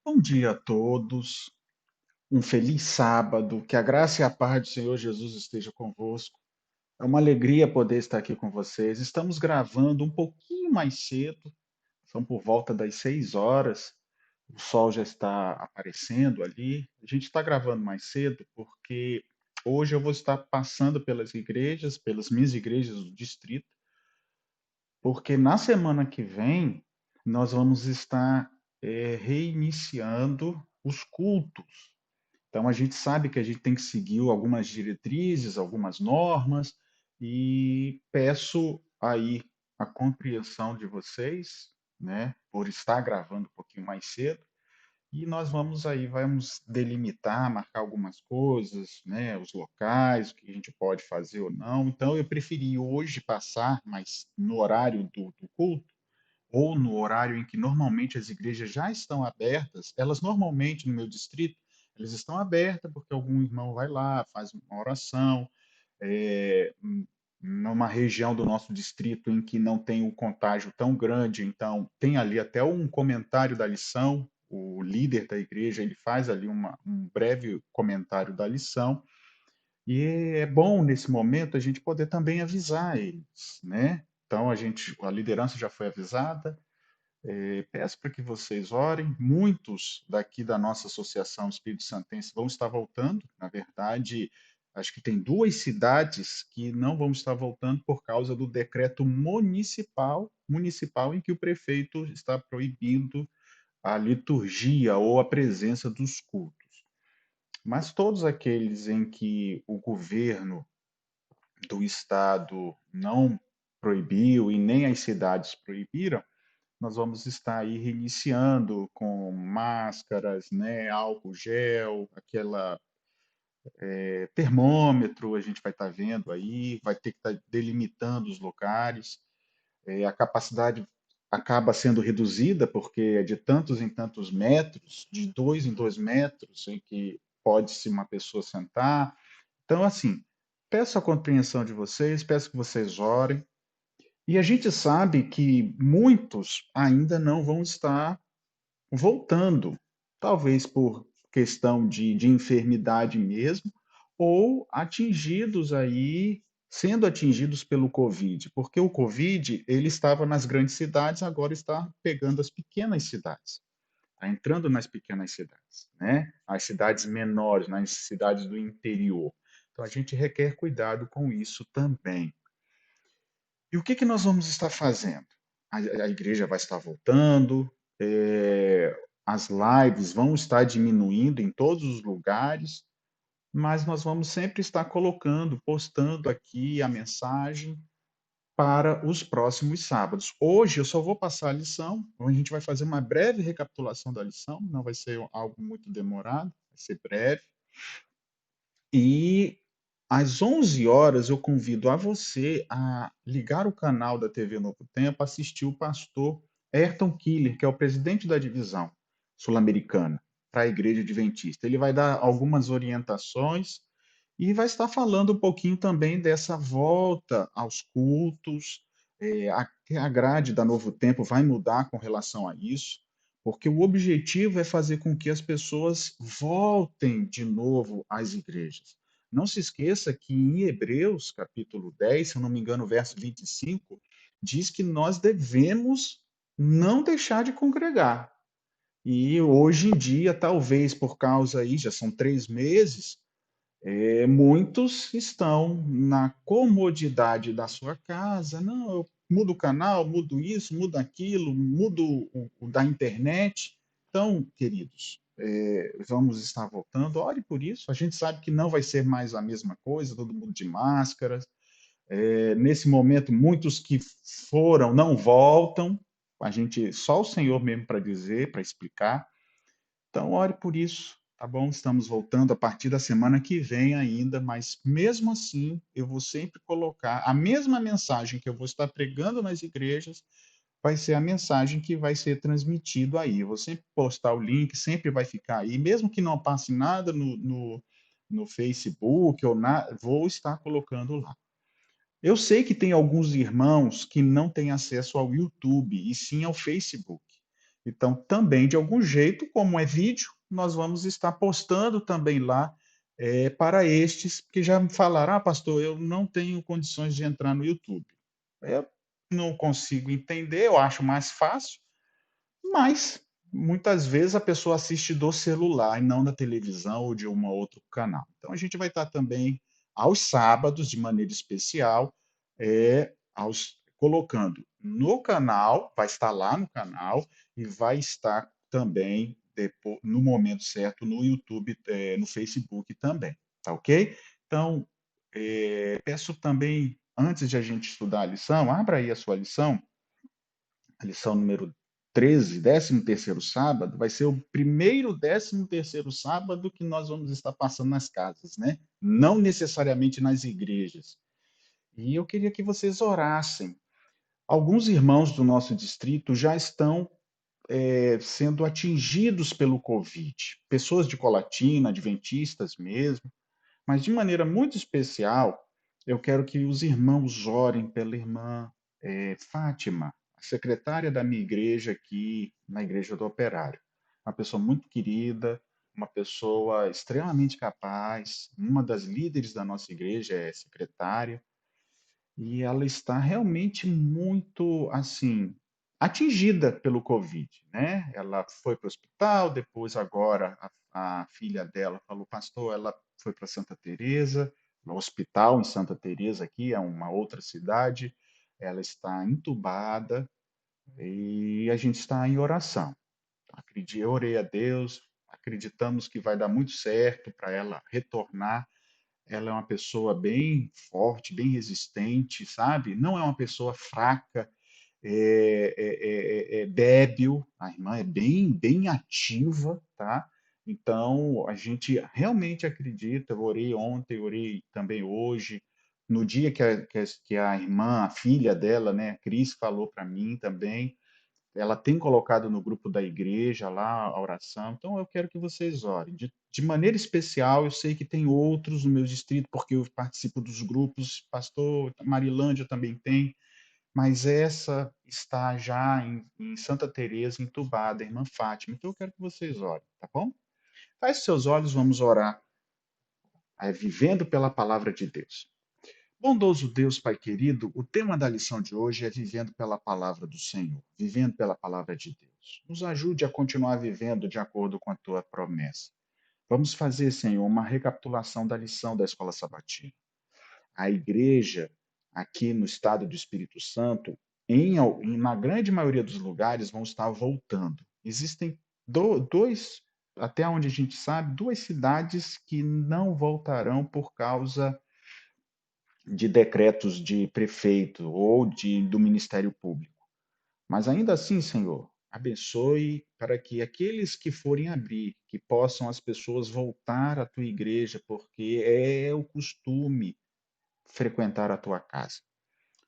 Bom dia a todos, um feliz sábado, que a graça e a paz do Senhor Jesus esteja convosco. É uma alegria poder estar aqui com vocês. Estamos gravando um pouquinho mais cedo, são por volta das 6 horas, o sol já está aparecendo ali. A gente está gravando mais cedo porque hoje eu vou estar passando pelas igrejas, pelas minhas igrejas do distrito, porque na semana que vem nós vamos estar reiniciando os cultos. Então, a gente sabe que a gente tem que seguir algumas diretrizes, algumas normas, e peço aí a compreensão de vocês, né, por estar gravando um pouquinho mais cedo, e nós vamos delimitar, marcar algumas coisas, né, os locais, o que a gente pode fazer ou não. Então, eu preferi hoje passar, mas no horário do culto, ou no horário em que normalmente as igrejas já estão abertas, elas normalmente no meu distrito, elas estão abertas porque algum irmão vai lá, faz uma oração, é, numa região do nosso distrito em que não tem um contágio tão grande, então tem ali até um comentário da lição, o líder da igreja ele faz ali um breve comentário da lição, e é bom nesse momento a gente poder também avisar eles, né? Então a liderança já foi avisada, peço para que vocês orem. Muitos daqui da nossa associação Espírito Santense vão estar voltando. Na verdade, acho que tem duas cidades que não vão estar voltando por causa do decreto municipal em que o prefeito está proibindo a liturgia ou a presença dos cultos. Mas todos aqueles em que o governo do estado não proibiu e nem as cidades proibiram, nós vamos estar aí reiniciando com máscaras, né, álcool gel, aquela termômetro, a gente vai estar vendo aí, vai ter que estar delimitando os locais. A capacidade acaba sendo reduzida porque é de tantos em tantos metros, de 2 em 2 metros, em que pode-se uma pessoa sentar. Então, assim, peço a compreensão de vocês, peço que vocês orem. E a gente sabe que muitos ainda não vão estar voltando, talvez por questão de enfermidade mesmo, ou atingidos aí, sendo atingidos pelo Covid, porque o Covid, ele estava nas grandes cidades, agora está pegando as pequenas cidades, está entrando nas pequenas cidades, né? As cidades menores, nas cidades do interior. Então a gente requer cuidado com isso também. E o que que nós vamos estar fazendo? A igreja vai estar voltando, as lives vão estar diminuindo em todos os lugares, mas nós vamos sempre estar colocando, postando aqui a mensagem para os próximos sábados. Hoje eu só vou passar a lição, a gente vai fazer uma breve recapitulação da lição, não vai ser algo muito demorado, vai ser breve. E às 11 horas eu convido a você a ligar o canal da TV Novo Tempo, assistir o pastor Ayrton Killer, que é o presidente da divisão sul-americana para a Igreja Adventista. Ele vai dar algumas orientações e vai estar falando um pouquinho também dessa volta aos cultos. A grade da Novo Tempo vai mudar com relação a isso, porque o objetivo é fazer com que as pessoas voltem de novo às igrejas. Não se esqueça que em Hebreus, capítulo 10, se eu não me engano, verso 25, diz que nós devemos não deixar de congregar. E hoje em dia, talvez por causa aí, já são 3 meses, muitos estão na comodidade da sua casa. Não, eu mudo o canal, mudo isso, mudo aquilo, mudo o da internet. Então, queridos, vamos estar voltando. Ore por isso. A gente sabe que não vai ser mais a mesma coisa, todo mundo de máscaras. Nesse momento, muitos que foram não voltam. A gente, só o Senhor mesmo para dizer, para explicar. Então, ore por isso, tá bom? Estamos voltando a partir da semana que vem ainda, mas mesmo assim, eu vou sempre colocar a mesma mensagem que eu vou estar pregando nas igrejas, vai ser a mensagem que vai ser transmitido aí. Eu vou sempre postar o link, sempre vai ficar aí, mesmo que não passe nada no Facebook ou vou estar colocando lá. Eu sei que tem alguns irmãos que não têm acesso ao YouTube, e sim ao Facebook. Então, também, de algum jeito, como é vídeo, nós vamos estar postando também lá, para estes que já me falaram: "Ah, pastor, eu não tenho condições de entrar no YouTube". Eu não consigo entender, eu acho mais fácil, mas muitas vezes a pessoa assiste do celular e não da televisão ou de um outro canal. Então a gente vai estar também aos sábados, de maneira especial, colocando no canal, vai estar lá no canal e vai estar também no momento certo no YouTube, no Facebook também, tá ok? Então, peço também, antes de a gente estudar a lição, abra aí a sua lição, a lição número 13, 13º sábado, vai ser o primeiro 13º sábado que nós vamos estar passando nas casas, né? Não necessariamente nas igrejas. E eu queria que vocês orassem. Alguns irmãos do nosso distrito já estão sendo atingidos pelo Covid. Pessoas de Colatina, adventistas mesmo, mas de maneira muito especial, eu quero que os irmãos orem pela irmã Fátima, a secretária da minha igreja aqui, na Igreja do Operário. Uma pessoa muito querida, uma pessoa extremamente capaz, uma das líderes da nossa igreja é secretária, e ela está realmente muito, assim, atingida pelo Covid, né? Ela foi para o hospital, depois agora a filha dela falou, pastor, ela foi para Santa Teresa, no hospital em Santa Teresa aqui, é uma outra cidade, ela está entubada e a gente está em oração. Eu orei a Deus, acreditamos que vai dar muito certo para ela retornar. Ela é uma pessoa bem forte, bem resistente, sabe? Não é uma pessoa fraca, débil. A irmã é bem ativa, tá? Então, a gente realmente acredita. Eu orei ontem, orei também hoje. No dia que a irmã, a filha dela, né, a Cris, falou para mim também, ela tem colocado no grupo da igreja lá a oração, então eu quero que vocês orem. De maneira especial, eu sei que tem outros no meu distrito, porque eu participo dos grupos, pastor Marilândia também tem, mas essa está já em Santa Teresa, entubada, a irmã Fátima. Então eu quero que vocês orem, tá bom? Feche seus olhos, vamos orar, vivendo pela palavra de Deus. Bondoso Deus, Pai querido, o tema da lição de hoje é vivendo pela palavra do Senhor, vivendo pela palavra de Deus. Nos ajude a continuar vivendo de acordo com a tua promessa. Vamos fazer, Senhor, uma recapitulação da lição da escola sabatina. A igreja, aqui no estado do Espírito Santo, na grande maioria dos lugares, vão estar voltando. Existem dois, até onde a gente sabe, duas cidades que não voltarão por causa de decretos de prefeito ou do Ministério Público. Mas ainda assim, Senhor, abençoe para que aqueles que forem abrir, que possam as pessoas voltar à tua igreja, porque é o costume frequentar a tua casa.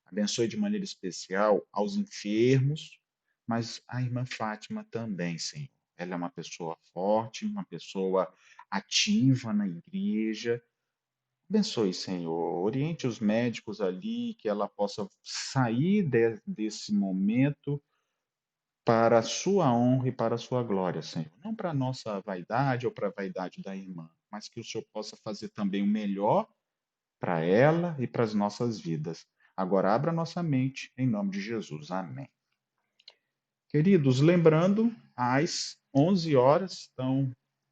Abençoe de maneira especial aos enfermos, mas a irmã Fátima também, Senhor. Ela é uma pessoa forte, uma pessoa ativa na igreja. Abençoe, Senhor. Oriente os médicos ali, que ela possa sair desse momento para a sua honra e para a sua glória, Senhor. Não para a nossa vaidade ou para a vaidade da irmã, mas que o Senhor possa fazer também o melhor para ela e para as nossas vidas. Agora abra nossa mente, em nome de Jesus. Amém. Queridos, lembrando, às 11 horas, então,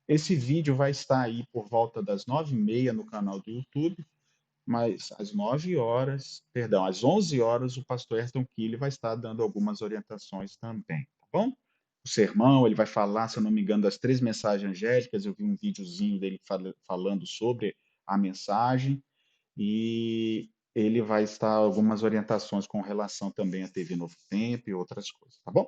esse vídeo vai estar aí por volta das 9h30 no canal do YouTube. Mas às 9 horas, perdão, às 11 horas, o pastor Ayrton Kille vai estar dando algumas orientações também, tá bom? O sermão, ele vai falar, se eu não me engano, das 3 mensagens angélicas. Eu vi um videozinho dele falando sobre a mensagem e ele vai estar algumas orientações com relação também à TV Novo Tempo e outras coisas, tá bom?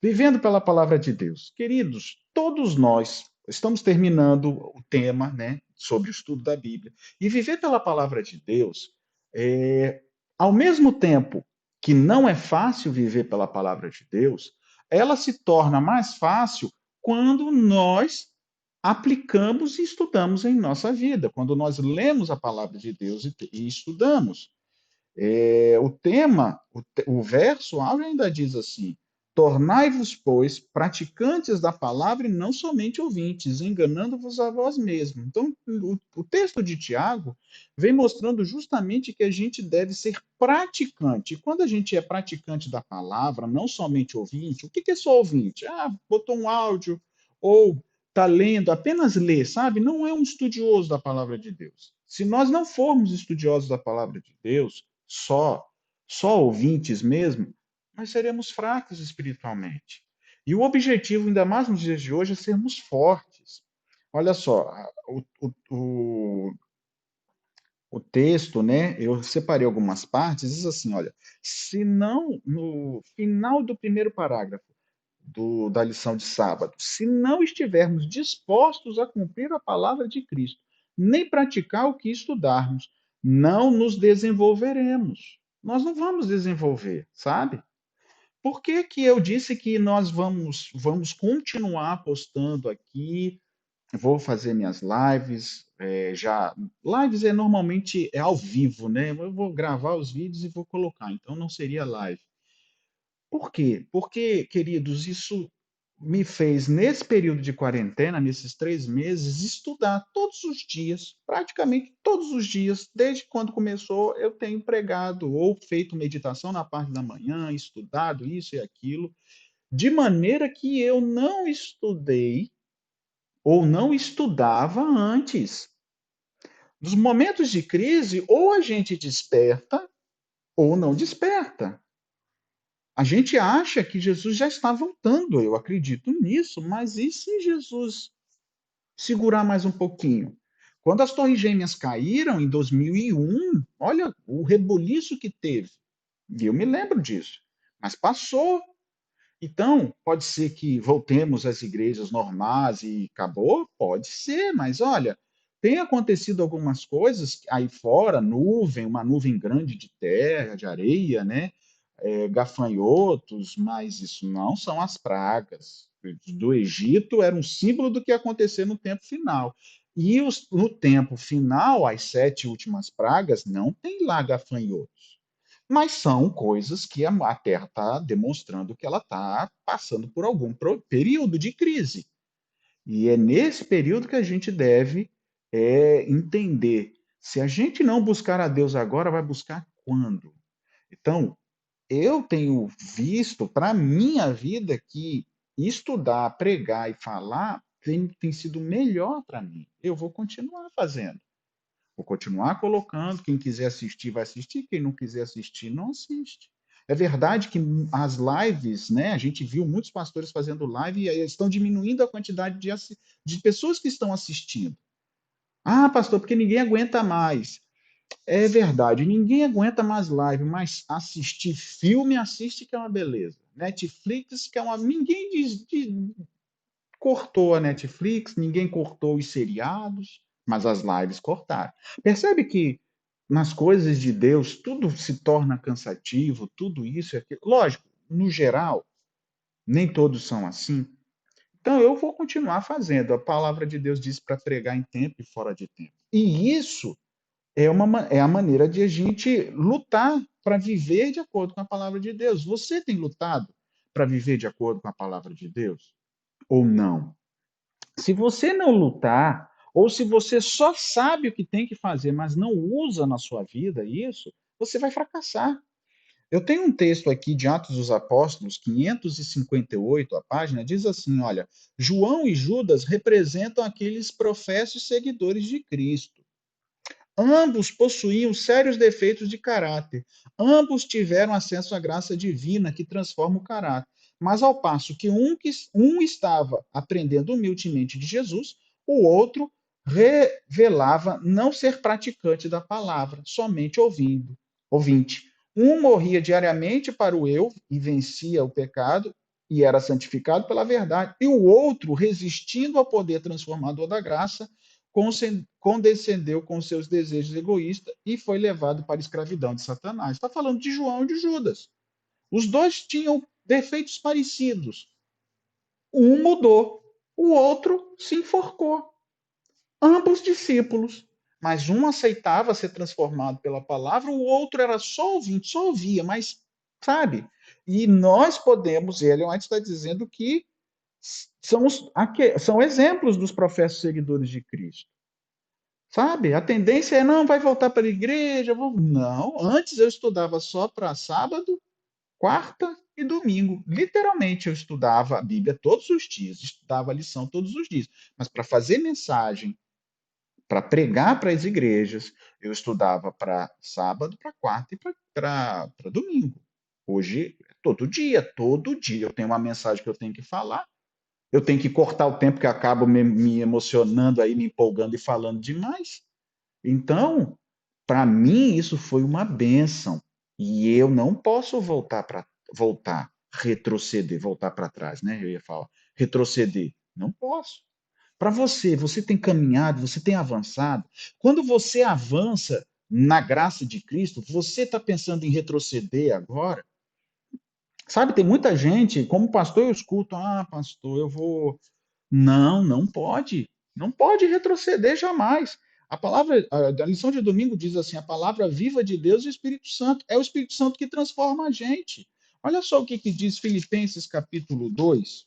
Vivendo pela palavra de Deus. Queridos, todos nós estamos terminando o tema, né, sobre o estudo da Bíblia. E viver pela palavra de Deus, ao mesmo tempo que não é fácil viver pela palavra de Deus, ela se torna mais fácil quando nós aplicamos e estudamos em nossa vida, quando nós lemos a palavra de Deus e estudamos. O tema, o verso ainda diz assim: Tornai-vos, pois, praticantes da palavra e não somente ouvintes, enganando-vos a vós mesmos. Então, o texto de Tiago vem mostrando justamente que a gente deve ser praticante. E quando a gente é praticante da palavra, não somente ouvinte, o que é só ouvinte? Ah, botou um áudio ou está lendo, apenas lê, sabe? Não é um estudioso da palavra de Deus. Se nós não formos estudiosos da palavra de Deus, só ouvintes mesmo, nós seremos fracos espiritualmente. E o objetivo, ainda mais nos dias de hoje, é sermos fortes. Olha só, o texto, né? Eu separei algumas partes, diz assim: olha, se não, no final do primeiro parágrafo da lição de sábado, se não estivermos dispostos a cumprir a palavra de Cristo, nem praticar o que estudarmos, não nos desenvolveremos. Nós não vamos desenvolver, sabe? Por que que eu disse que nós vamos continuar postando aqui? Vou fazer minhas lives, já lives normalmente ao vivo, né? Eu vou gravar os vídeos e vou colocar, então não seria live. Por quê? Porque, queridos, isso me fez, nesse período de quarentena, nesses 3 meses, estudar todos os dias, praticamente todos os dias, desde quando começou, eu tenho pregado ou feito meditação na parte da manhã, estudado isso e aquilo, de maneira que eu não estudei ou não estudava antes. Nos momentos de crise, ou a gente desperta ou não desperta. A gente acha que Jesus já está voltando, eu acredito nisso, mas e se Jesus segurar mais um pouquinho? Quando as Torres Gêmeas caíram em 2001, olha o reboliço que teve. E eu me lembro disso. Mas passou. Então, pode ser que voltemos às igrejas normais e acabou? Pode ser, mas olha, tem acontecido algumas coisas aí fora, uma nuvem grande de terra, de areia, né? Gafanhotos, mas isso não são as pragas. Do Egito era um símbolo do que ia acontecer no tempo final. E no tempo final, as 7 últimas pragas, não tem lá gafanhotos. Mas são coisas que a Terra está demonstrando que ela está passando por algum período de crise. E é nesse período que a gente deve entender. Se a gente não buscar a Deus agora, vai buscar quando? Então, eu tenho visto para a minha vida que estudar, pregar e falar tem sido melhor para mim. Eu vou continuar fazendo. Vou continuar colocando. Quem quiser assistir, vai assistir. Quem não quiser assistir, não assiste. É verdade que as lives, né? A gente viu muitos pastores fazendo live e aí estão diminuindo a quantidade de pessoas que estão assistindo. Ah, pastor, porque ninguém aguenta mais. É verdade, ninguém aguenta mais live, mas assistir filme, assiste que é uma beleza. Netflix, que é uma. Ninguém cortou a Netflix, ninguém cortou os seriados, mas as lives cortaram. Percebe que nas coisas de Deus tudo se torna cansativo, tudo isso e aquilo. Lógico, no geral, nem todos são assim. Então eu vou continuar fazendo. A palavra de Deus diz para pregar em tempo e fora de tempo. E isso é a maneira de a gente lutar para viver de acordo com a palavra de Deus. Você tem lutado para viver de acordo com a palavra de Deus? Ou não? Se você não lutar, ou se você só sabe o que tem que fazer, mas não usa na sua vida isso, você vai fracassar. Eu tenho um texto aqui de Atos dos Apóstolos, 558, a página, diz assim: olha, João e Judas representam aqueles professos seguidores de Cristo. Ambos possuíam sérios defeitos de caráter. Ambos tiveram acesso à graça divina que transforma o caráter. Mas ao passo que um estava aprendendo humildemente de Jesus, o outro revelava não ser praticante da palavra, somente ouvinte. Um morria diariamente para o eu e vencia o pecado e era santificado pela verdade, e o outro, resistindo ao poder transformador da graça, condescendeu com seus desejos egoístas e foi levado para a escravidão de Satanás. Está falando de João e de Judas. Os dois tinham defeitos parecidos. Um mudou, o outro se enforcou. Ambos discípulos, mas um aceitava ser transformado pela palavra, o outro era só ouvinte, só ouvia, mas sabe? E nós podemos, Ellen White está dizendo que são exemplos dos professos seguidores de Cristo. Sabe? A tendência é, não, vai voltar para a igreja. Não, antes eu estudava só para sábado, quarta e domingo. Literalmente eu estudava a Bíblia todos os dias, estudava a lição todos os dias. Mas para fazer mensagem, para pregar para as igrejas, eu estudava para sábado, para quarta e para domingo. Hoje, todo dia eu tenho uma mensagem que eu tenho que falar. Eu tenho que cortar o tempo que eu acabo me emocionando aí, me empolgando e falando demais. Então, para mim, isso foi uma bênção. E eu não posso retroceder, voltar para trás, né? Eu ia falar, retroceder. Não posso. Para você, você tem caminhado, você tem avançado. Quando você avança na graça de Cristo, você está pensando em retroceder agora? Sabe, tem muita gente, como pastor, eu escuto, pastor, eu vou. Não, não pode. Não pode retroceder jamais. A palavra, a lição de domingo diz assim: a palavra viva de Deus e o Espírito Santo. É o Espírito Santo que transforma a gente. Olha só o que diz Filipenses capítulo 2.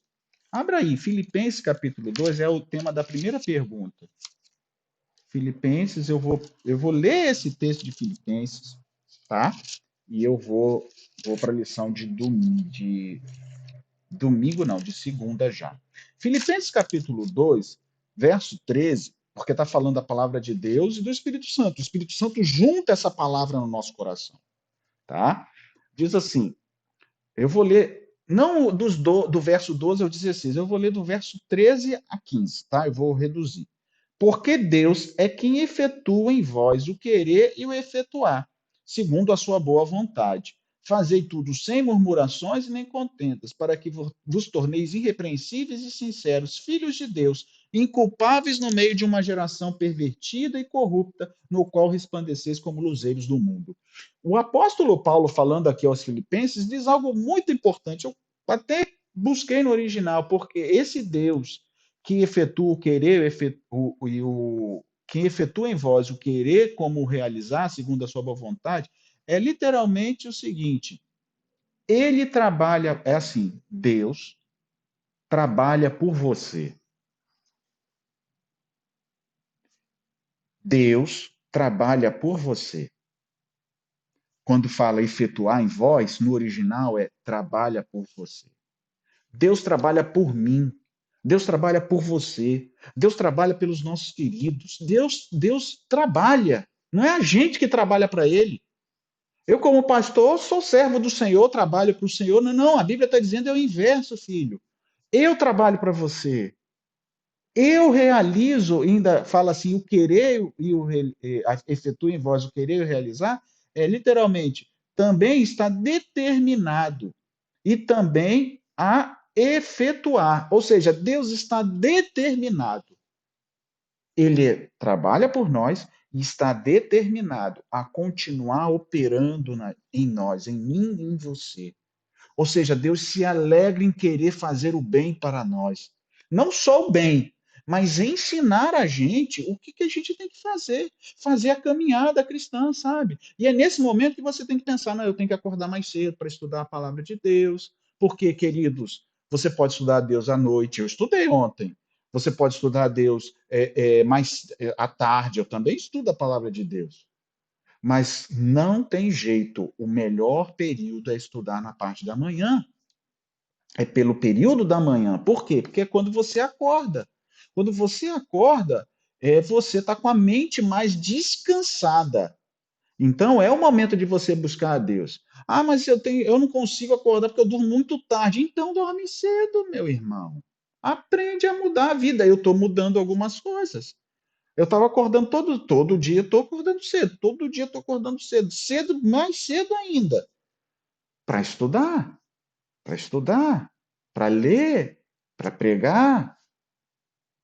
Abra aí, Filipenses capítulo 2 é o tema da primeira pergunta. Filipenses, eu vou ler esse texto de Filipenses, tá? E eu vou para a lição de domingo, não, de segunda já. Filipenses capítulo 2, verso 13, porque está falando da palavra de Deus e do Espírito Santo. O Espírito Santo junta essa palavra no nosso coração, tá? Diz assim, eu vou ler, não do verso 12 ao 16, eu vou ler do verso 13 a 15, tá? Eu vou reduzir. Porque Deus é quem efetua em vós o querer e o efetuar, segundo a sua boa vontade. Fazei tudo sem murmurações e nem contentas, para que vos torneis irrepreensíveis e sinceros, filhos de Deus, inculpáveis no meio de uma geração pervertida e corrupta, no qual resplandeceis como luzeiros do mundo. O apóstolo Paulo, falando aqui aos Filipenses, diz algo muito importante. Eu até busquei no original, porque esse Deus que efetua o querer que efetua em vós o querer como o realizar, segundo a sua boa vontade, é literalmente o seguinte: ele trabalha, é assim, Deus trabalha por você. Deus trabalha por você. Quando fala efetuar em vós, no original é trabalha por você. Deus trabalha por mim. Deus trabalha por você. Deus trabalha pelos nossos queridos. Deus trabalha. Não é a gente que trabalha para Ele. Eu, como pastor, sou servo do Senhor, trabalho para o Senhor. Não, não, a Bíblia está dizendo é o inverso, filho. Eu trabalho para você. Eu realizo, ainda fala assim, o querer e efetua em vós o querer e o realizar, é literalmente, também está determinado e também a efetuar. Ou seja, Deus está determinado. Ele trabalha por nós e está determinado a continuar operando em nós, em mim e em você. Ou seja, Deus se alegra em querer fazer o bem para nós. Não só o bem, mas ensinar a gente o que a gente tem que fazer. Fazer a caminhada cristã, sabe? E é nesse momento que você tem que pensar: não, eu tenho que acordar mais cedo para estudar a palavra de Deus. Porque, queridos, você pode estudar a Deus à noite. Eu estudei ontem. Você pode estudar a Deus mais à tarde. Eu também estudo a palavra de Deus. Mas não tem jeito. O melhor período é estudar na parte da manhã. É pelo período da manhã. Por quê? Porque é quando você acorda. Quando você acorda, você está com a mente mais descansada. Então é o momento de você buscar a Deus. Mas eu não consigo acordar porque eu durmo muito tarde. Então dorme cedo, meu irmão. Aprende a mudar a vida. Eu estou mudando algumas coisas. Eu estava acordando todo dia, estou acordando cedo. Todo dia estou acordando cedo. Cedo, mais cedo ainda. Para estudar. Para estudar. Para ler. Para pregar.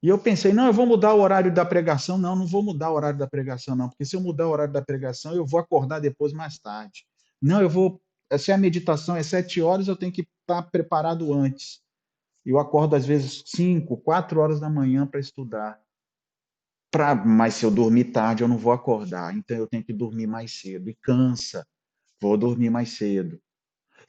E eu pensei, não, eu vou mudar o horário da pregação. Não, não vou mudar o horário da pregação, não. Porque se eu mudar o horário da pregação, eu vou acordar depois mais tarde. Não, eu vou. Se a meditação é 7 horas, eu tenho que estar preparado antes. Eu acordo às vezes 5, 4 horas da manhã para estudar. Mas se eu dormir tarde, eu não vou acordar. Então eu tenho que dormir mais cedo. E cansa. Vou dormir mais cedo.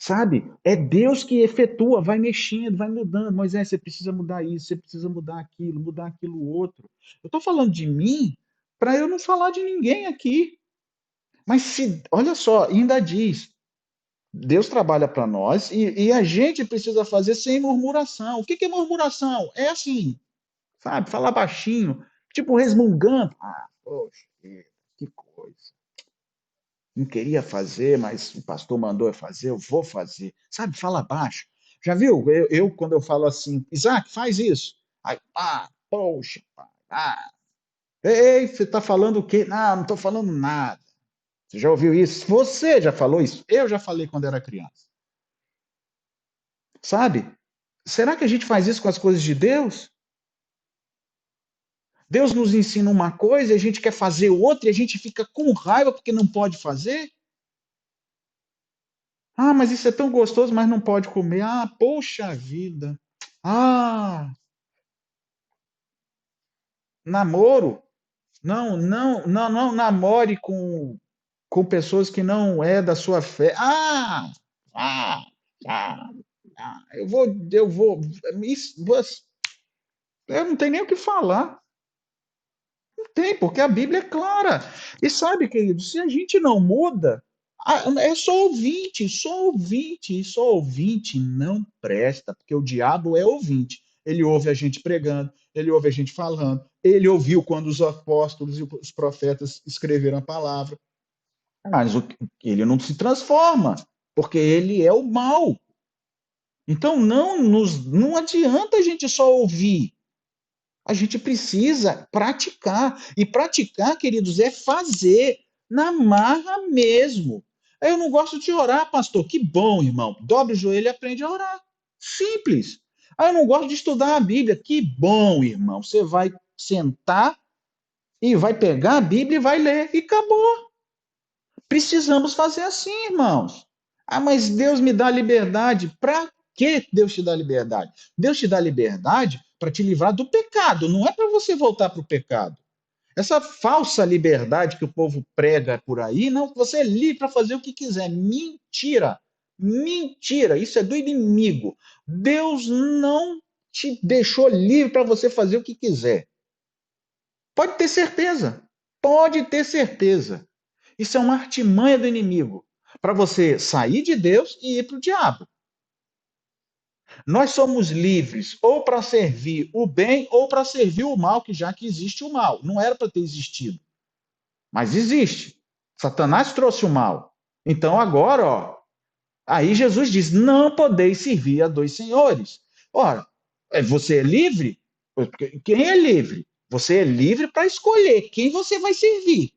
Sabe? É Deus que efetua, vai mexendo, vai mudando. Moisés, você precisa mudar isso, você precisa mudar aquilo outro. Eu estou falando de mim para eu não falar de ninguém aqui. Mas se, olha só, ainda diz, Deus trabalha para nós e a gente precisa fazer sem murmuração. O que é murmuração? É assim, sabe? Falar baixinho, tipo resmungando. Ah, poxa, que coisa. Não queria fazer, mas o pastor mandou eu fazer, eu vou fazer. Sabe, fala baixo. Já viu? Quando eu falo assim, Isaac, faz isso. Aí, poxa, pai, ei, você está falando o quê? Não estou falando nada. Você já ouviu isso? Você já falou isso? Eu já falei quando era criança. Sabe? Será que a gente faz isso com as coisas de Deus? Deus nos ensina uma coisa e a gente quer fazer outra e a gente fica com raiva porque não pode fazer? Ah, mas isso é tão gostoso, mas não pode comer. Ah, poxa vida. Ah, namoro. Não namore com pessoas que não é da sua fé. Ah, ah, eu vou. Eu não tenho nem o que falar. Tem, porque a Bíblia é clara. E sabe, querido, se a gente não muda, é só ouvinte não presta, porque o diabo é ouvinte. Ele ouve a gente pregando, ele ouve a gente falando, ele ouviu quando os apóstolos e os profetas escreveram a palavra, mas ele não se transforma, porque ele é o mal. Então não adianta a gente só ouvir. A gente precisa praticar. E praticar, queridos, é fazer na marra mesmo. Eu não gosto de orar, pastor. Que bom, irmão. Dobre o joelho e aprende a orar. Simples. Eu não gosto de estudar a Bíblia. Que bom, irmão. Você vai sentar e vai pegar a Bíblia e vai ler. E acabou. Precisamos fazer assim, irmãos. Ah, mas Deus me dá liberdade. Para que Deus te dá liberdade? Deus te dá liberdade para te livrar do pecado, não é para você voltar para o pecado. Essa falsa liberdade que o povo prega por aí, não, você é livre para fazer o que quiser. Mentira! Mentira! Isso é do inimigo. Deus não te deixou livre para você fazer o que quiser. Pode ter certeza. Pode ter certeza. Isso é uma artimanha do inimigo para você sair de Deus e ir para o diabo. Nós somos livres ou para servir o bem ou para servir o mal, que já que existe o mal. Não era para ter existido, mas existe. Satanás trouxe o mal. Então agora, ó, aí Jesus diz: não podeis servir a dois senhores. Ora, você é livre? Quem é livre? Você é livre para escolher quem você vai servir.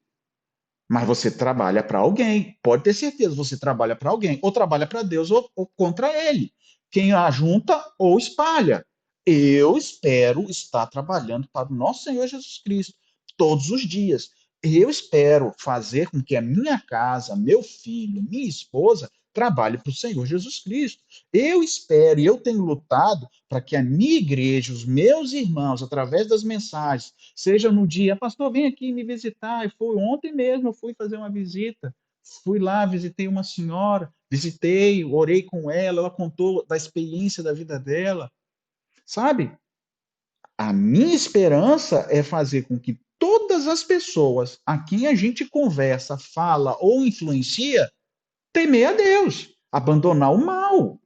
Mas você trabalha para alguém, pode ter certeza, você trabalha para alguém, ou trabalha para Deus ou contra ele. Quem ajunta ou espalha. Eu espero estar trabalhando para o nosso Senhor Jesus Cristo todos os dias. Eu espero fazer com que a minha casa, meu filho, minha esposa trabalhe para o Senhor Jesus Cristo. Eu espero e eu tenho lutado para que a minha igreja, os meus irmãos, através das mensagens, seja no dia, pastor, vem aqui me visitar. E foi ontem mesmo, eu fui fazer uma visita. Fui lá, visitei uma senhora, visitei, orei com ela, ela contou da experiência da vida dela. Sabe? A minha esperança é fazer com que todas as pessoas a quem a gente conversa, fala ou influencia, temer a Deus, abandonar o mal.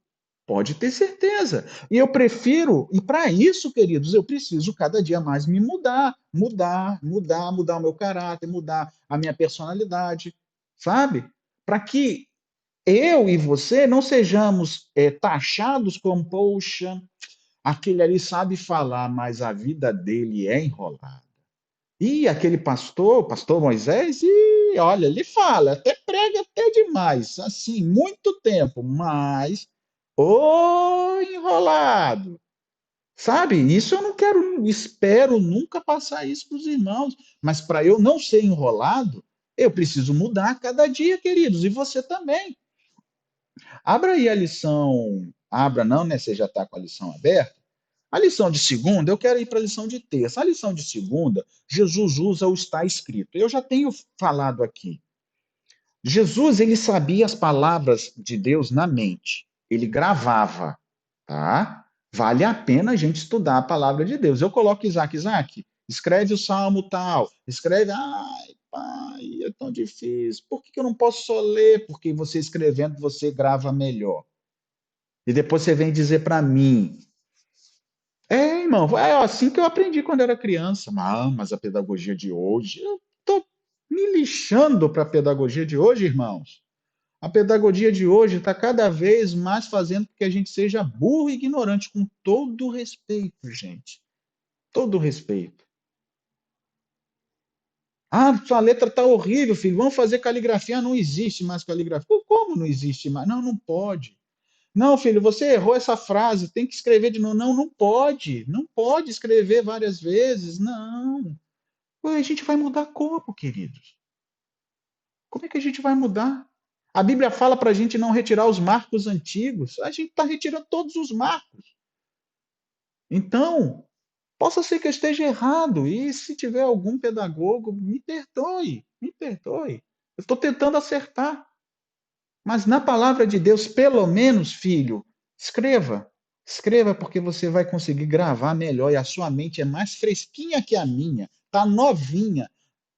Pode ter certeza. E eu prefiro, e para isso, queridos, eu preciso cada dia mais me mudar o meu caráter, mudar a minha personalidade, sabe? Para que eu e você não sejamos taxados como, poxa, aquele ali sabe falar, mas a vida dele é enrolada. E aquele pastor Moisés, e olha, ele fala, até prega até demais, assim, muito tempo, mas ô enrolado. Sabe? Isso eu não quero, espero nunca passar isso para os irmãos, mas para eu não ser enrolado, eu preciso mudar a cada dia, queridos, e você também. Abra aí a lição, abra não, né? Você já está com a lição aberta. A lição de segunda, eu quero ir para a lição de terça. A lição de segunda, Jesus usa o está escrito. Eu já tenho falado aqui. Jesus, ele sabia as palavras de Deus na mente. Ele gravava, tá? Vale a pena a gente estudar a palavra de Deus. Eu coloco Isaac, escreve o salmo tal, escreve, ai, pai, é tão difícil. Por que eu não posso só ler? Porque você escrevendo, você grava melhor. E depois você vem dizer para mim, irmão, é assim que eu aprendi quando era criança. Mas a pedagogia de hoje, eu tô me lixando para a pedagogia de hoje, irmãos. A pedagogia de hoje está cada vez mais fazendo com que a gente seja burro e ignorante, com todo respeito, gente. Todo respeito. Sua letra está horrível, filho. Vamos fazer caligrafia. Não existe mais caligrafia. Como não existe mais? Não, não pode. Não, filho, você errou essa frase. Tem que escrever de novo. Não, não pode. Não pode escrever várias vezes. Não. Pô, a gente vai mudar como, queridos? Como é que a gente vai mudar? A Bíblia fala para a gente não retirar os marcos antigos. A gente está retirando todos os marcos. Então, possa ser que eu esteja errado. E se tiver algum pedagogo, me perdoe. Me perdoe. Eu estou tentando acertar. Mas na palavra de Deus, pelo menos, filho, escreva. Escreva porque você vai conseguir gravar melhor e a sua mente é mais fresquinha que a minha. Está novinha.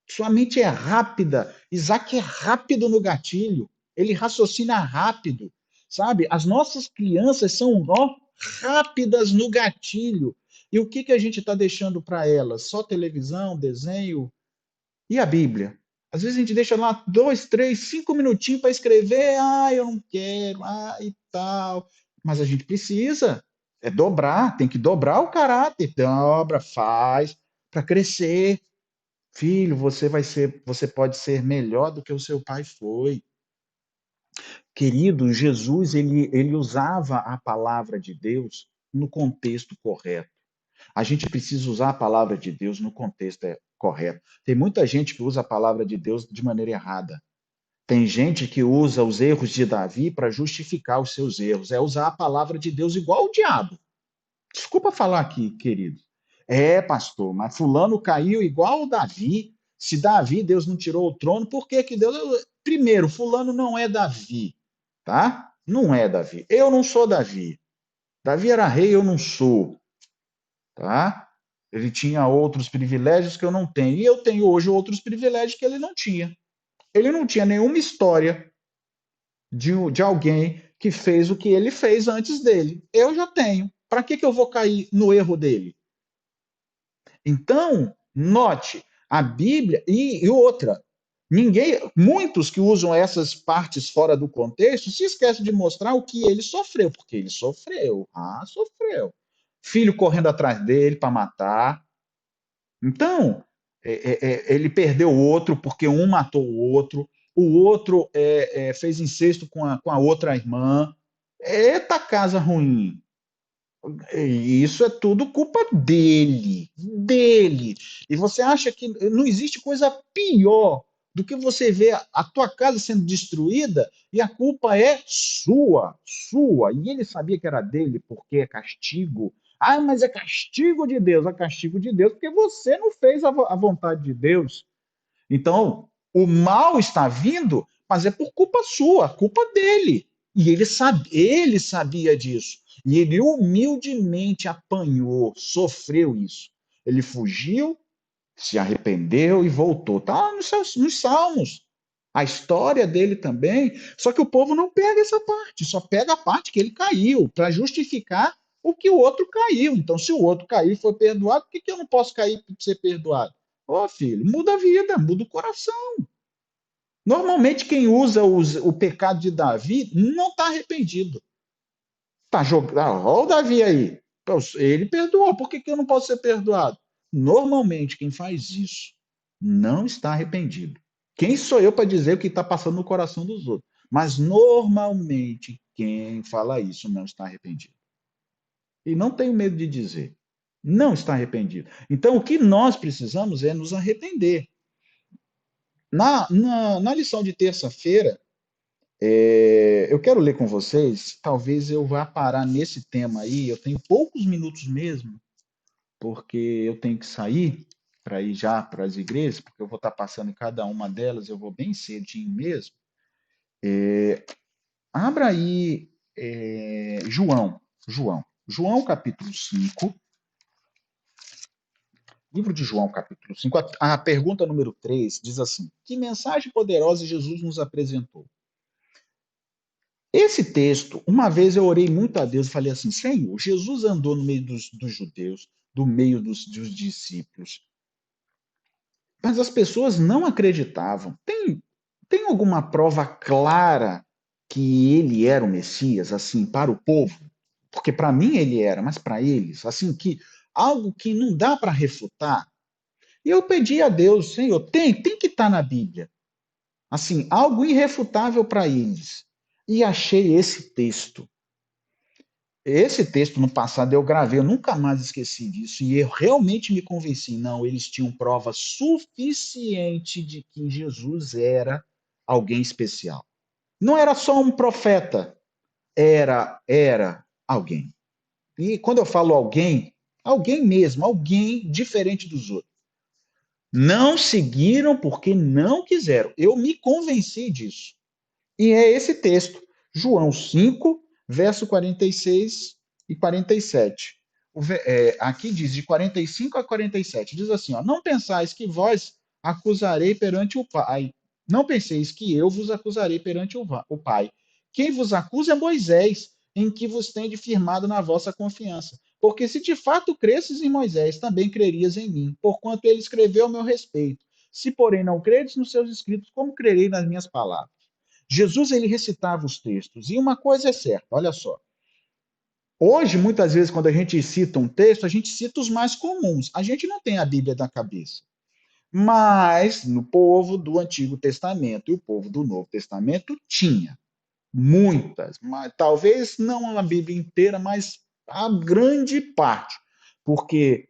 Sua mente é rápida. Isaac é rápido no gatilho. Ele raciocina rápido. Sabe? As nossas crianças são rápidas no gatilho. E o que a gente está deixando para elas? Só televisão, desenho e a Bíblia. Às vezes a gente deixa lá 2, 3, 5 minutinhos para escrever. Eu não quero, e tal. Mas a gente precisa. É dobrar, tem que dobrar o caráter. Dobra, faz, para crescer. Filho, você pode ser melhor do que o seu pai foi. Querido, Jesus, ele usava a palavra de Deus no contexto correto. A gente precisa usar a palavra de Deus no contexto correto. Tem muita gente que usa a palavra de Deus de maneira errada. Tem gente que usa os erros de Davi para justificar os seus erros. É usar a palavra de Deus igual o diabo. Desculpa falar aqui, querido. Pastor, mas fulano caiu igual o Davi. Se Davi, Deus não tirou o trono, por que que Deus... Primeiro, fulano não é Davi, tá? Não é Davi. Eu não sou Davi. Davi era rei, eu não sou, tá? Ele tinha outros privilégios que eu não tenho. E eu tenho hoje outros privilégios que ele não tinha. Ele não tinha nenhuma história de alguém que fez o que ele fez antes dele. Eu já tenho. Para que eu vou cair no erro dele? Então, note, a Bíblia e outra, muitos que usam essas partes fora do contexto se esquecem de mostrar o que ele sofreu, porque ele sofreu. Sofreu. Filho correndo atrás dele para matar. Então, ele perdeu o outro porque um matou o outro fez incesto com a outra irmã. Eita casa ruim. E isso é tudo culpa dele, dele. E você acha que não existe coisa pior do que você ver a tua casa sendo destruída e a culpa é sua, sua. E ele sabia que era dele porque é castigo. Mas é castigo de Deus, é castigo de Deus porque você não fez a vontade de Deus. Então, o mal está vindo, mas é por culpa sua, culpa dele. E ele sabia disso. E ele humildemente apanhou, sofreu isso. Ele fugiu, se arrependeu e voltou. Está nos Salmos. A história dele também. Só que o povo não pega essa parte, só pega a parte que ele caiu, para justificar o que o outro caiu. Então, se o outro caiu e foi perdoado, por que eu não posso cair para ser perdoado? Filho, muda a vida, muda o coração. Normalmente, quem usa o pecado de Davi não está arrependido. Tá jogando. Olha o Davi aí. Ele perdoou, por que eu não posso ser perdoado? Normalmente, quem faz isso não está arrependido. Quem sou eu para dizer o que está passando no coração dos outros? Mas normalmente, quem fala isso não está arrependido. E não tenho medo de dizer. Não está arrependido. Então, o que nós precisamos é nos arrepender. Na lição de terça-feira, eu quero ler com vocês, talvez eu vá parar nesse tema aí, eu tenho poucos minutos mesmo, porque eu tenho que sair para ir já para as igrejas, porque eu vou estar passando em cada uma delas, eu vou bem cedinho mesmo. Abra aí João capítulo 5, livro de João capítulo 5. A pergunta número 3 diz assim: que mensagem poderosa Jesus nos apresentou? Esse texto, uma vez eu orei muito a Deus e falei assim: Senhor, Jesus andou no meio dos judeus, do meio dos discípulos, mas as pessoas não acreditavam. Tem alguma prova clara que ele era o Messias, assim, para o povo? Porque para mim ele era, mas para eles, assim, que algo que não dá para refutar. E eu pedi a Deus, Senhor, tem que estar na Bíblia. Assim, algo irrefutável para eles. E achei esse texto. Esse texto no passado eu gravei, eu nunca mais esqueci disso, e eu realmente me convenci, não, eles tinham prova suficiente de que Jesus era alguém especial. Não era só um profeta, era alguém. E quando eu falo alguém, alguém mesmo, alguém diferente dos outros. Não seguiram porque não quiseram. Eu me convenci disso. E é esse texto, João 5, verso 46 e 47. Aqui diz de 45 a 47, diz assim, ó, não pensais que vós acusarei perante o Pai, não penseis que eu vos acusarei perante o Pai. Quem vos acusa é Moisés, em que vos tende firmado na vossa confiança. Porque se de fato cresces em Moisés, também crerias em mim, porquanto ele escreveu a meu respeito. Se, porém, não credes nos seus escritos, como crerei nas minhas palavras? Jesus ele recitava os textos. E uma coisa é certa, olha só. Hoje, muitas vezes, quando a gente cita um texto, a gente cita os mais comuns. A gente não tem a Bíblia na cabeça. Mas no povo do Antigo Testamento e o povo do Novo Testamento tinha muitas, mas, talvez não a Bíblia inteira, mas a grande parte. Porque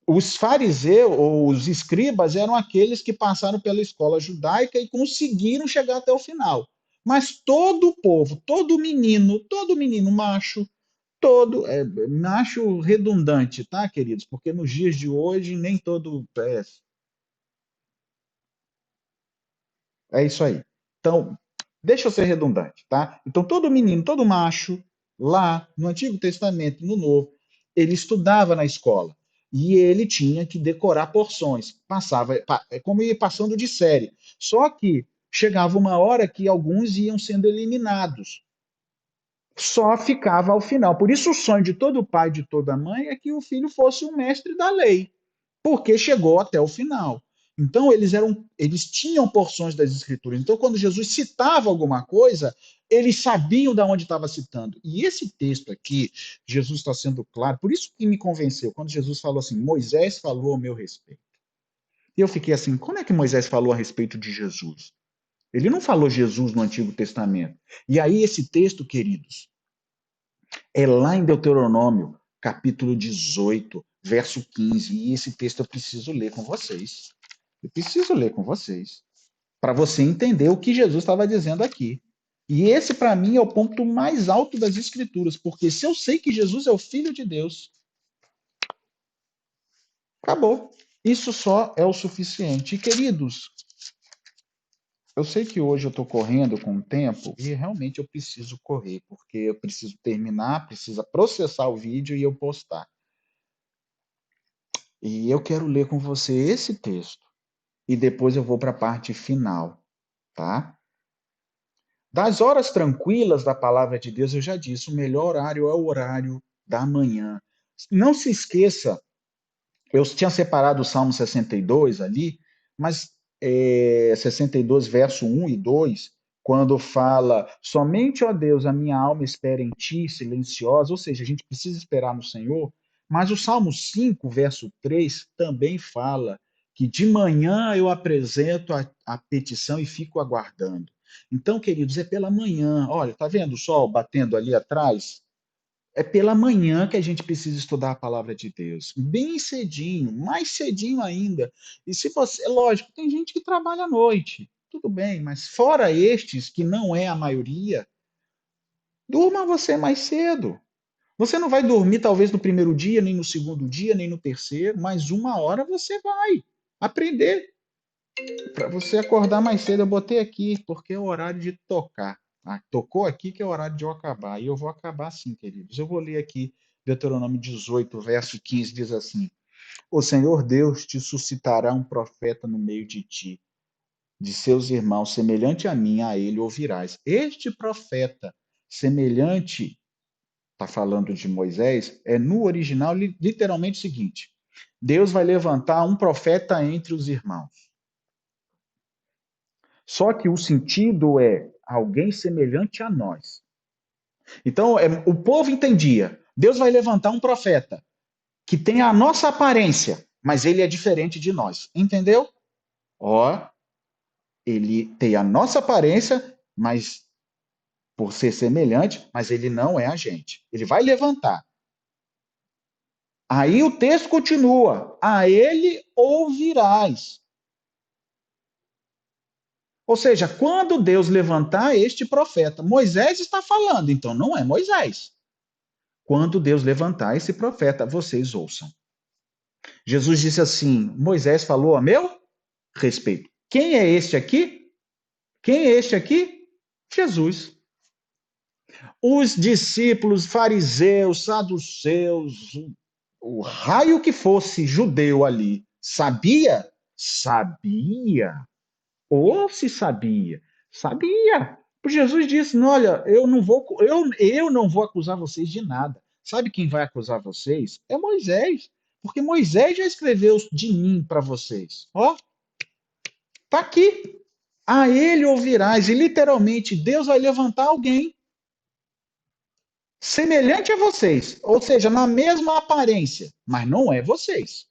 os fariseus ou os escribas eram aqueles que passaram pela escola judaica e conseguiram chegar até o final. Mas todo o povo, todo menino macho, macho redundante, tá, queridos? Porque nos dias de hoje nem todo é isso aí. Então, deixa eu ser redundante, tá? Então, todo menino, todo macho, lá no Antigo Testamento, no Novo, ele estudava na escola. E ele tinha que decorar porções. É como ir passando de série. Só que chegava uma hora que alguns iam sendo eliminados. Só ficava ao final. Por isso, o sonho de todo pai, de toda mãe, é que o filho fosse um mestre da lei, porque chegou até o final. Então eles tinham porções das escrituras. Então quando Jesus citava alguma coisa, eles sabiam de onde estava citando. E esse texto aqui, Jesus está sendo claro, por isso que me convenceu, quando Jesus falou assim, Moisés falou a meu respeito. E eu fiquei assim, como é que Moisés falou a respeito de Jesus? Ele não falou Jesus no Antigo Testamento. E aí esse texto, queridos, é lá em Deuteronômio, capítulo 18, verso 15. E esse texto eu preciso ler com vocês. Eu preciso ler com vocês. Para você entender o que Jesus estava dizendo aqui. E esse, para mim, é o ponto mais alto das Escrituras. Porque se eu sei que Jesus é o Filho de Deus, acabou. Isso só é o suficiente. E, queridos, eu sei que hoje eu estou correndo com o tempo e realmente eu preciso correr, porque eu preciso terminar, precisa processar o vídeo e eu postar. E eu quero ler com você esse texto e depois eu vou para a parte final, tá? Das horas tranquilas da palavra de Deus, eu já disse, o melhor horário é o horário da manhã. Não se esqueça, eu tinha separado o Salmo 62 ali, mas 62, verso 1 e 2, quando fala, somente, ó Deus, a minha alma espera em ti, silenciosa, ou seja, a gente precisa esperar no Senhor, mas o Salmo 5, verso 3, também fala que de manhã eu apresento a petição e fico aguardando. Então, queridos, é pela manhã. Olha, tá vendo o sol batendo ali atrás? É pela manhã que a gente precisa estudar a palavra de Deus, bem cedinho, mais cedinho ainda. E se você, é lógico, tem gente que trabalha à noite, tudo bem, mas fora estes, que não é a maioria, durma você mais cedo. Você não vai dormir talvez no primeiro dia, nem no segundo dia, nem no terceiro, mas uma hora você vai aprender. Para você acordar mais cedo, eu botei aqui, porque é o horário de tocar. Ah, tocou aqui que é o horário de eu acabar. E eu vou acabar sim, queridos. Eu vou ler aqui Deuteronômio 18, verso 15, diz assim: O Senhor Deus te suscitará um profeta no meio de ti, de seus irmãos, semelhante a mim, a ele ouvirás. Este profeta, semelhante, está falando de Moisés, é no original literalmente o seguinte: Deus vai levantar um profeta entre os irmãos. Só que o sentido é alguém semelhante a nós. Então, o povo entendia: Deus vai levantar um profeta que tem a nossa aparência, mas ele é diferente de nós. Entendeu? Ó, ele tem a nossa aparência, mas por ser semelhante, mas ele não é a gente. Ele vai levantar. Aí o texto continua: a ele ouvirás. Ou seja, quando Deus levantar este profeta, Moisés está falando, então não é Moisés. Quando Deus levantar esse profeta, vocês ouçam. Jesus disse assim: Moisés falou a meu respeito. Quem é este aqui? Quem é este aqui? Jesus. Os discípulos, fariseus, saduceus, o raio que fosse judeu ali, sabia? Sabia. Ou se sabia? Sabia. Jesus disse: olha, eu não vou acusar vocês de nada. Sabe quem vai acusar vocês? É Moisés. Porque Moisés já escreveu de mim para vocês. Ó, tá aqui. A ele ouvirás. E literalmente, Deus vai levantar alguém semelhante a vocês. Ou seja, na mesma aparência. Mas não é vocês.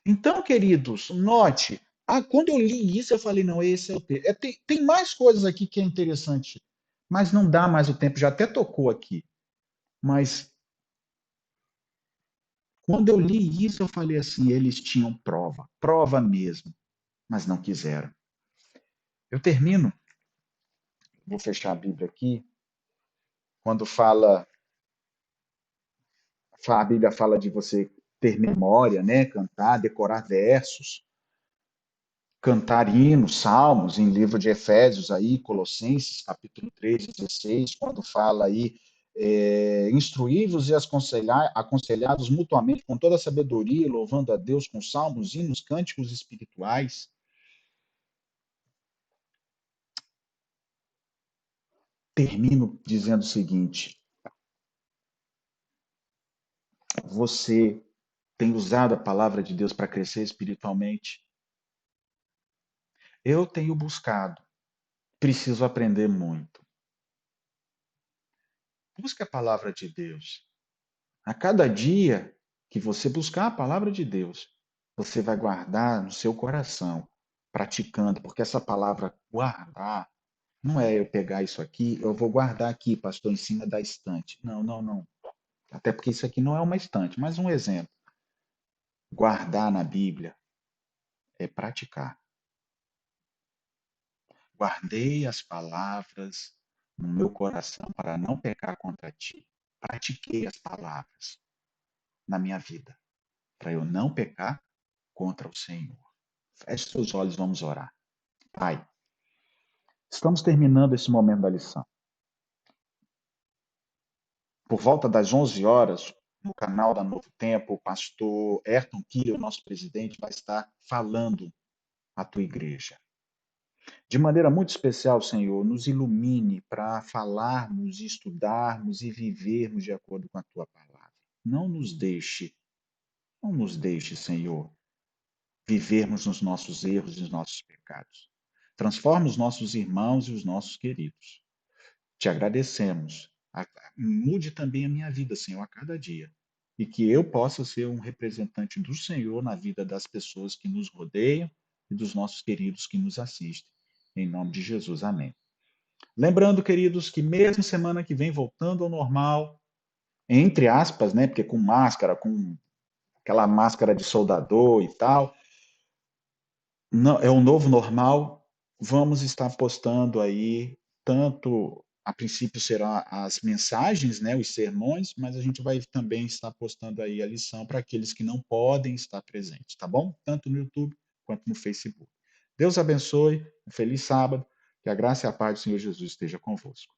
Então, queridos, note, quando eu li isso, eu falei, não, esse é o texto. Tem mais coisas aqui que é interessante, mas não dá mais o tempo, já até tocou aqui. Mas quando eu li isso, eu falei assim, eles tinham prova, prova mesmo, mas não quiseram. Eu termino, vou fechar a Bíblia aqui, quando a Bíblia fala de você ter memória, né, cantar, decorar versos, cantar hinos, salmos, em livro de Efésios, aí, Colossenses, capítulo 3, 16, quando fala aí, instruí-vos e aconselhados mutuamente com toda a sabedoria, louvando a Deus com salmos, hinos, cânticos espirituais. Termino dizendo o seguinte: você tem usado a palavra de Deus para crescer espiritualmente? Eu tenho buscado, preciso aprender muito. Busque a palavra de Deus. A cada dia que você buscar a palavra de Deus, você vai guardar no seu coração, praticando, porque essa palavra guardar não é eu pegar isso aqui, eu vou guardar aqui, pastor, em cima da estante. Não, não, não. Até porque isso aqui não é uma estante, mas um exemplo. Guardar na Bíblia é praticar. Guardei as palavras no meu coração para não pecar contra ti. Pratiquei as palavras na minha vida para eu não pecar contra o Senhor. Feche seus olhos, vamos orar. Pai, estamos terminando esse momento da lição. Por volta das 11 horas, no canal da Novo Tempo, o pastor Ayrton Killer, o nosso presidente, vai estar falando à tua igreja. De maneira muito especial, Senhor, nos ilumine para falarmos, estudarmos e vivermos de acordo com a tua palavra. Não nos deixe, não nos deixe, Senhor, vivermos nos nossos erros e nos nossos pecados. Transforma os nossos irmãos e os nossos queridos. Te agradecemos. Mude também a minha vida, Senhor, a cada dia. E que eu possa ser um representante do Senhor na vida das pessoas que nos rodeiam e dos nossos queridos que nos assistem. Em nome de Jesus, amém. Lembrando, queridos, que mesmo semana que vem, voltando ao normal, entre aspas, né? Porque com máscara, com aquela máscara de soldador e tal, não, é o novo normal. Vamos estar postando aí, tanto a princípio serão as mensagens, né, os sermões, mas a gente vai também estar postando aí a lição para aqueles que não podem estar presentes, tá bom? Tanto no YouTube quanto no Facebook. Deus abençoe, um feliz sábado, que a graça e a paz do Senhor Jesus esteja convosco.